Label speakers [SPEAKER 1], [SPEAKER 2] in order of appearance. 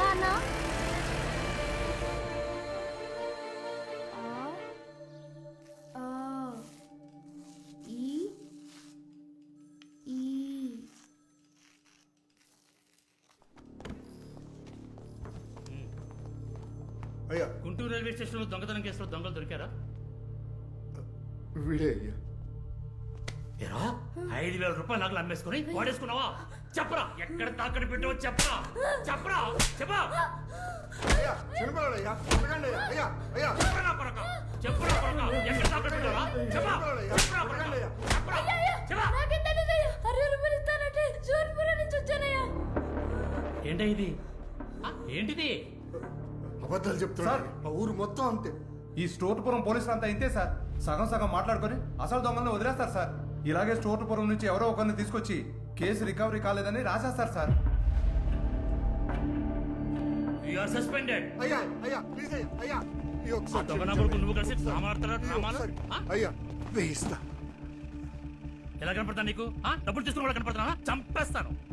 [SPEAKER 1] దానా
[SPEAKER 2] అయ్యా
[SPEAKER 3] గుంటూరు రైల్వే స్టేషన్లో దొంగతనం కేసులో దొంగలు దొరికారా?
[SPEAKER 2] వీడే అయ్యా.
[SPEAKER 3] ఏరా 5,000 రూపాయలు నగలు అమ్మేసుకుని వాడేసుకున్నావా? చెప్పరా, ఎక్కడ తాకట్టు పెట్టావో చెప్పరా, చెప్పరా, చెప్పా,
[SPEAKER 2] అయ్యా చనిపోయాడు అయ్యా. కొట్టకండి అయ్యా. అయ్యా అయ్యా
[SPEAKER 3] చెప్పరా కొరక, చెప్పరా కొరక, ఎక్కడ తాకట్టు పెట్టావా? చెప్పా, చెప్పరా కొరక, చెప్పరా, చెప్పా. ఏంటి ఇది? ఏంటిది?
[SPEAKER 2] అబద్ధాలు చెప్తున్నాడు. మా ఊరు మొత్తం అంతే.
[SPEAKER 4] ఈ స్టోర్పురం పోలీసులు అంతా ఇంతే సార్. సగం సగం మాట్లాడుకొని అసలు దొంగలను వదిలేస్తారు సార్. ఇలాగే స్టోర్పురం నుంచి ఎవరో ఒకరిని తీసుకొచ్చి కేసు రికవరీ కాలేదని రాసేస్తారు సార్.
[SPEAKER 3] You are suspended.
[SPEAKER 2] అయ్యా అయ్యా ప్లీజ్ అయ్యా. అయ్యా ఈ ఒకసారి
[SPEAKER 3] దొంగ నా కొడుకు నువ్వు కలిసి డ్రామా ఆడుతారా? డ్రామాలు? ఆ?
[SPEAKER 2] అయ్యా వేయిస్తా.
[SPEAKER 3] ఎలా కనపడతా నీకు? డబ్బులు తీసుకుని కూడా కనపడతానా? చంపేస్తాను.